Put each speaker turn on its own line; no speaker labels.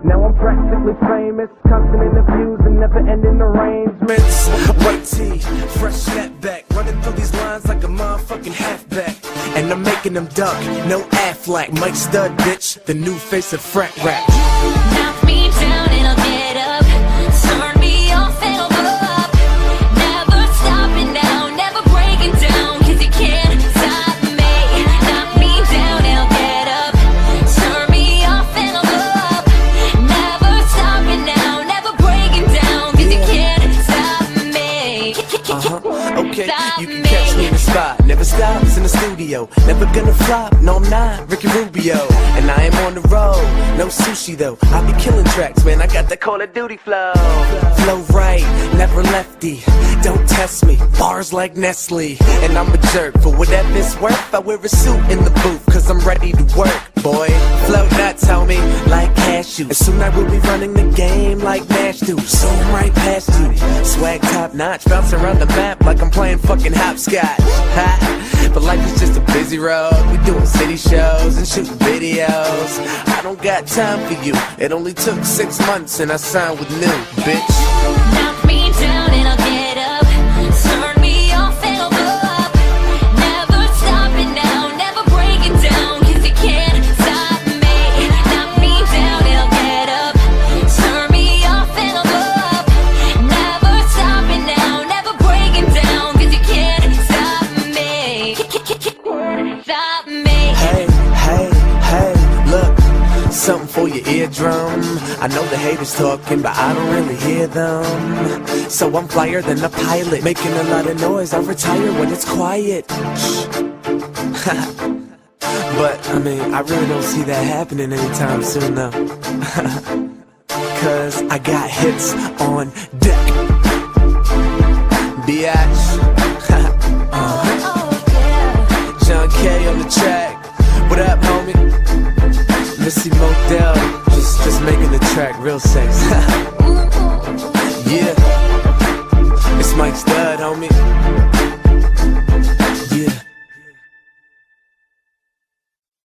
Now I'm practically famous, constant interviews and never-ending arrangements. White tee, fresh snapback, running through these lines like a motherfucking halfback. And I'm making them duck, no Aflac. Mike Stud, bitch, the new face of frat rap.
Knock me down and I'll get up. Turn me off and I'll blow up. Never stopping now, never breaking down, cause you can't stop me. Knock me down and I'll get up. Turn me off and I'll blow up. Never stopping now, never breaking down, cause you can't stop me.
Okay, you can catch me in the spot. Never stops in the studio. Never gonna flop, no I'm not Ricky Rubio. And I am on the road, no sushi though. I be killing tracks, man, I got that Call of Duty flow. Flow right, never lefty. Don't test me, bars like Nestle. And I'm a jerk, for whatever it's worth I wear a suit in the booth, cause I'm ready to work, boy. Flow nuts, homie, like cashews. And soon I will be running the game like Nash do. Zoom right past you, swag top notch. Bounce around the map like I'm playing fucking hopscotch. Ha, but life is just a busy road. We doing city shows and shooting videos. I don't got time for you. It only took 6 months and I signed with New, bitch.
Knock me down and I'll get up. Turn me off and I'll blow up. Never stopping now, never breaking down, cause you can't stop me. Knock me down and I'll get up. Turn me off and I'll blow up. Never stopping now, never breaking down, cause you can't stop me. Stop me.
Hey, hey, hey, look, something for your eardrum. I know the haters talking, but I don't really hear them. So I'm flyer than a pilot, making a lot of noise. I retire when it's quiet. But, I mean, I really don't see that happening anytime soon, though. Cause I got hits on deck. Biatch. John K on the track. What up, homie? Missy Modell, just making the track real sex. Yeah.